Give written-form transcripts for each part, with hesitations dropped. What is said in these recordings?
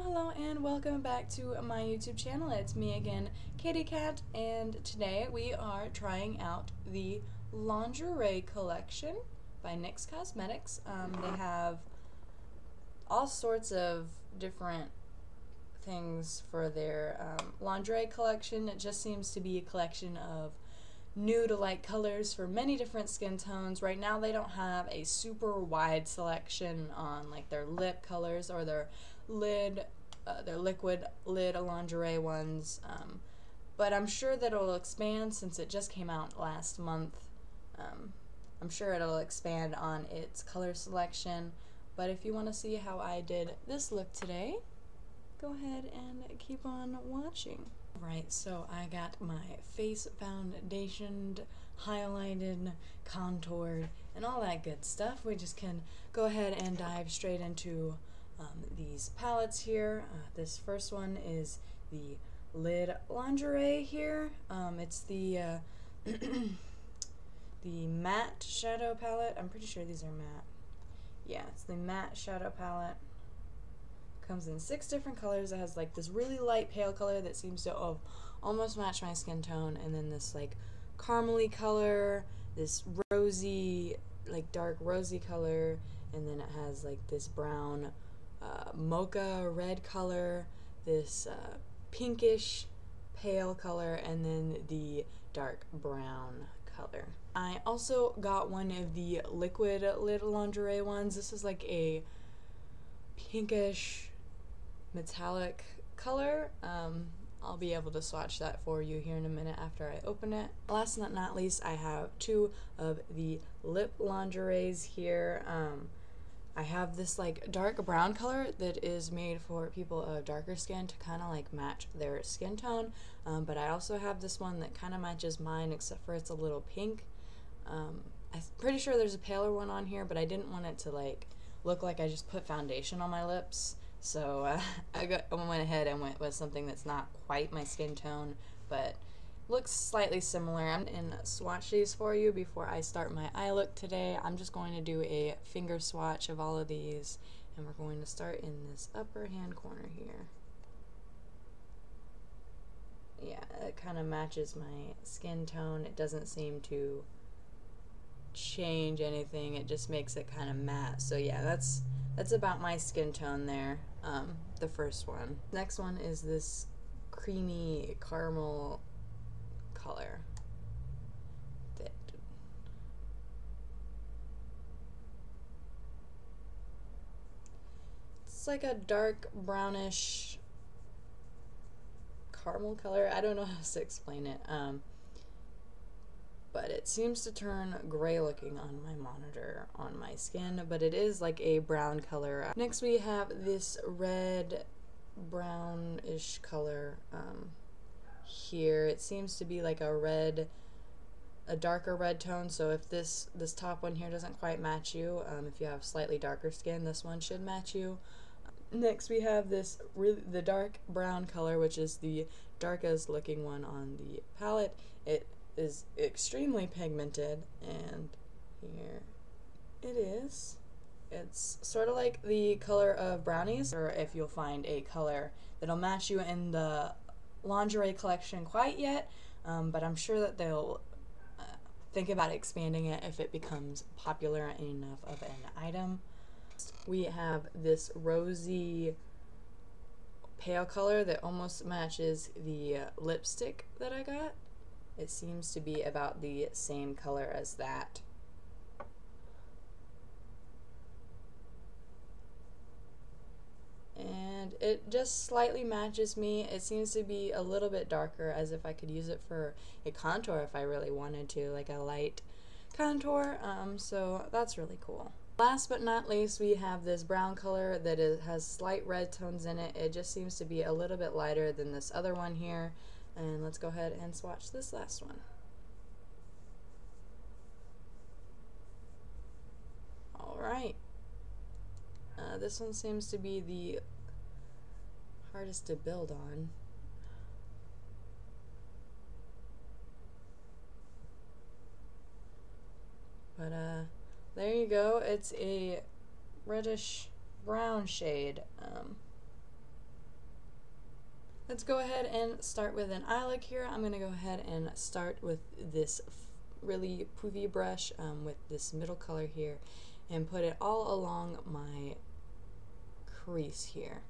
Hello and welcome back to my YouTube channel. It's me again, Katie Cat, and today we are trying out the Lingerie Collection by NYX Cosmetics. They have all sorts of different things for their lingerie collection. It just seems to be a collection of nude light colors for many different skin tones. Right now they don't have a super wide selection on like their lip colors or their liquid lid lingerie ones, but I'm sure that it'll expand since it just came out last month. I'm sure it'll expand on its color selection, but if you want to see how I did this look today, go ahead and keep on watching. Right, so I got my face foundationed, highlighted, contoured, and all that good stuff. We just can go ahead and dive straight into these palettes here. This first one is the Lid Lingerie here. It's the the matte shadow palette. I'm pretty sure these are matte. Yeah, it's the matte shadow palette. Comes in 6 different colors. It has like this really light pale color that seems to almost match my skin tone, and then this like caramely color, this rosy, like dark rosy color, and then it has like this brown mocha red color, this pinkish pale color, and then the dark brown color. I also got one of the liquid lid lingerie ones. This is like a pinkish metallic color. I'll be able to swatch that for you here in a minute after I open it. Last but not least, I have 2 of the lip lingeries here. I have this like dark brown color that is made for people of darker skin to kind of like match their skin tone, but I also have this one that kind of matches mine except for it's a little pink. I'm pretty sure there's a paler one on here, but I didn't want it to like look like I just put foundation on my lips, so I went ahead and went with something that's not quite my skin tone but looks slightly similar. I'm going to swatch these for you before I start my eye look today. I'm just going to do a finger swatch of all of these, and we're going to start in this upper hand corner here. Yeah, it kind of matches my skin tone. It doesn't seem to change anything, it just makes it kind of matte. So yeah, that's about my skin tone there. The first one. Next one is this creamy caramel color. It's like a dark brownish caramel color. I don't know how to explain it. But it seems to turn gray looking on my monitor on my skin, but it is like a brown color. Next we have this red brownish color here. It seems to be like a darker red tone, so if this top one here doesn't quite match you, if you have slightly darker skin, this one should match you. Next we have the dark brown color, which is the darkest looking one on the palette. It is extremely pigmented, and here it is. It's sort of like the color of brownies, or if you'll find a color that'll match you in the lingerie collection quite yet, but I'm sure that they'll think about expanding it if it becomes popular enough of an item. We have this rosy pale color that almost matches the lipstick that I got. It seems to be about the same color as that. And it just slightly matches me. It seems to be a little bit darker, as if I could use it for a contour if I really wanted to, like a light contour, so that's really cool. Last but not least, we have this brown color that has slight red tones in it. It just seems to be a little bit lighter than this other one here. And let's go ahead and swatch this last one. Alright. This one seems to be the hardest to build on. But there you go. It's a reddish brown shade. let's go ahead and start with an eye look here. I'm going to go ahead and start with this really poofy brush with this middle color here and put it all along my crease here.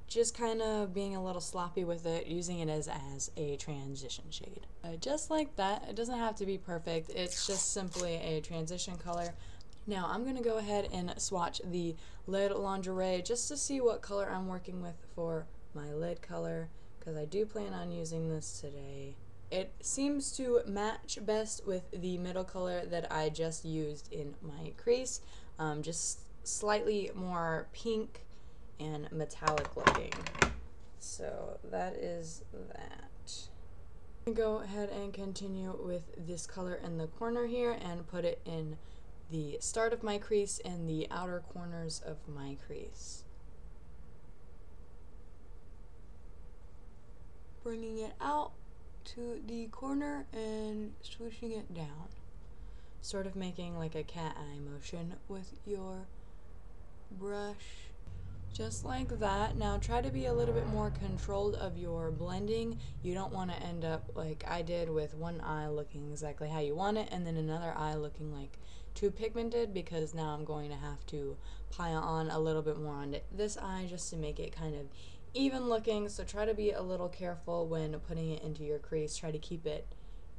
Just kind of being a little sloppy with it, using it as a transition shade. Just like that. It doesn't have to be perfect. It's just simply a transition color. Now I'm going to go ahead and swatch the lid lingerie just to see what color I'm working with for my lid color, because I do plan on using this today. It seems to match best with the middle color that I just used in my crease, just slightly more pink and metallic looking. So that is that. I'm going to go ahead and continue with this color in the corner here and put it in the start of my crease and the outer corners of my crease. Bringing it out to the corner and swooshing it down. Sort of making like a cat eye motion with your brush. Just like that. Now try to be a little bit more controlled of your blending. You don't want to end up like I did with one eye looking exactly how you want it and then another eye looking like too pigmented, because now I'm going to have to pile on a little bit more on this eye just to make it kind of even looking. So try to be a little careful when putting it into your crease. Try to keep it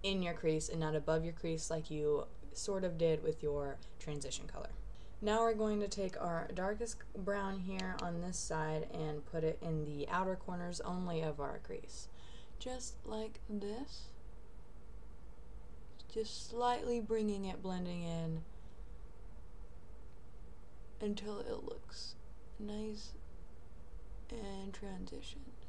in your crease and not above your crease like you sort of did with your transition color. Now we're going to take our darkest brown here on this side and put it in the outer corners only of our crease. Just like this. Just slightly bringing it, blending in until it looks nice and transitioned.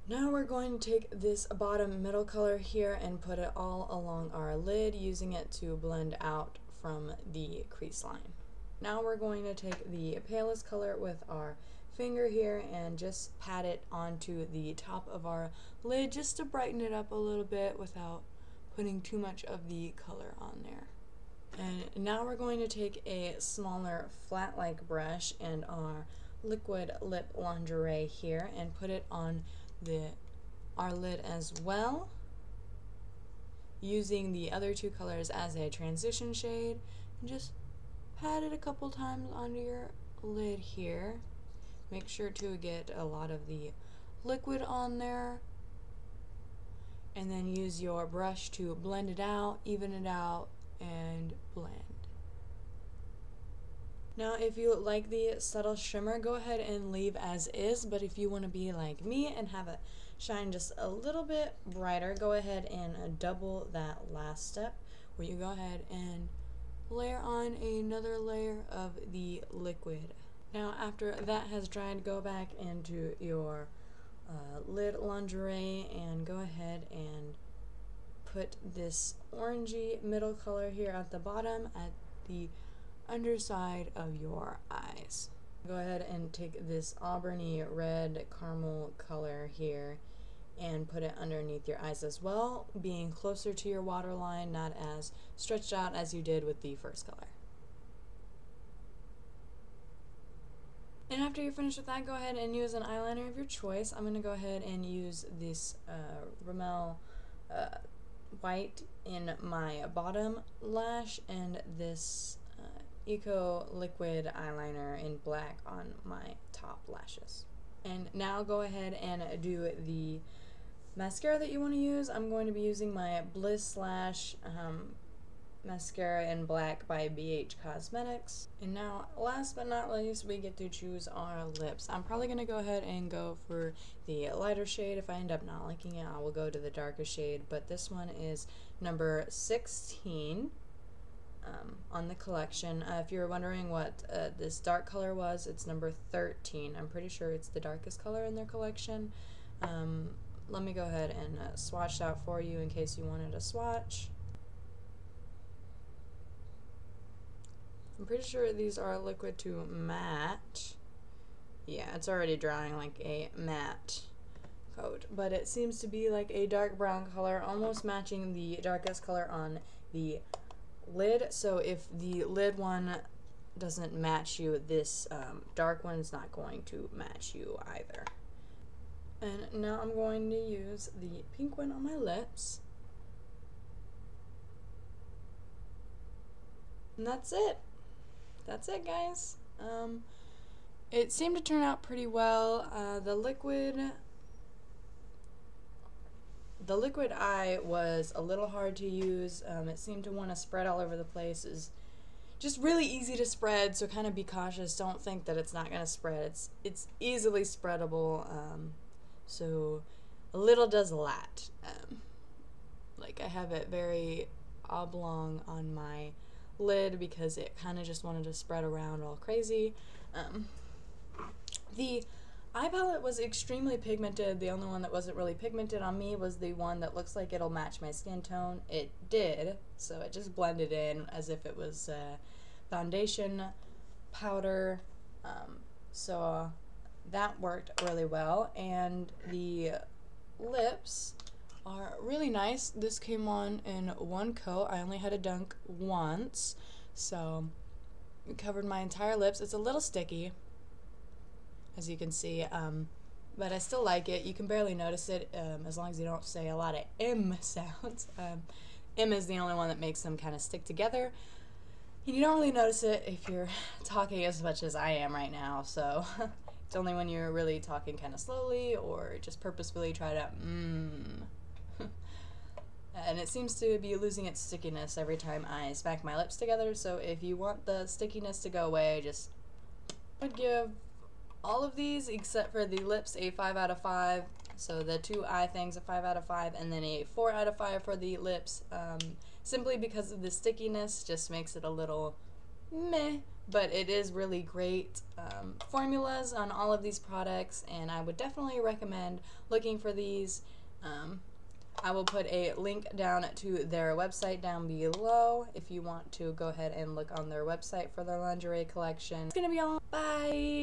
Now we're going to take this bottom middle color here and put it all along our lid, using it to blend out from the crease line. Now we're going to take the palest color with our finger here and just pat it onto the top of our lid just to brighten it up a little bit without putting too much of the color on there. And now we're going to take a smaller flat-like brush and our liquid lip lingerie here and put it on our lid as well, using the other two colors as a transition shade, and just pat it a couple times onto your lid here. Make sure to get a lot of the liquid on there, and then use your brush to blend it out, even it out, and blend. Now if you like the subtle shimmer, go ahead and leave as is, but if you want to be like me and have it shine just a little bit brighter, go ahead and double that last step, where you go ahead and layer on another layer of the liquid. Now after that has dried, go back into your lid lingerie and go ahead and put this orangey middle color here at the bottom at the underside of your eyes. Go ahead and take this auburny red caramel color here and put it underneath your eyes as well, being closer to your waterline, not as stretched out as you did with the first color. And after you're finished with that, go ahead and use an eyeliner of your choice. I'm going to go ahead and use this Rimmel white in my bottom lash and this Eco Liquid eyeliner in black on my top lashes. And now go ahead and do the mascara that you want to use. I'm going to be using my Bliss Lash mascara in black by NYX Cosmetics. And now, last but not least, we get to choose our lips. I'm probably going to go ahead and go for the lighter shade. If I end up not liking it, I will go to the darker shade, but this one is number 16 on the collection. If you're wondering what this dark color was, it's number 13. I'm pretty sure it's the darkest color in their collection. Let me go ahead and swatch that for you in case you wanted a swatch. I'm pretty sure these are liquid to matte. Yeah, it's already drying like a matte coat, but it seems to be like a dark brown color, almost matching the darkest color on the lid. So if the lid one doesn't match you, this dark one is not going to match you either. And now I'm going to use the pink one on my lips. And that's it. That's it, guys. It seemed to turn out pretty well. The liquid eye was a little hard to use. It seemed to want to spread all over the place. It's just really easy to spread, so kind of be cautious. Don't think that it's not going to spread. It's easily spreadable. So a little does a lot. Like I have it very oblong on my lid because it kind of just wanted to spread around all crazy. The eye palette was extremely pigmented. The only one that wasn't really pigmented on me was the one that looks like it'll match my skin tone. It did, so it just blended in as if it was foundation powder. So that worked really well. And the lips are really nice. This came on in one coat. I only had to dunk once, so it covered my entire lips. It's a little sticky, as you can see, but I still like it. You can barely notice it as long as you don't say a lot of M sounds. M is the only one that makes them kind of stick together. And you don't really notice it if you're talking as much as I am right now, so it's only when you're really talking kind of slowly or just purposefully try to And it seems to be losing its stickiness every time I smack my lips together, so if you want the stickiness to go away, just would give all of these except for the lips a 5 out of 5. So the 2 eye things a 5 out of 5, and then a 4 out of 5 for the lips. Simply because of the stickiness, just makes it a little meh. But it is really great formulas on all of these products, and I would definitely recommend looking for these. I will put a link down to their website down below if you want to go ahead and look on their website for their lingerie collection. It's gonna be all. Bye!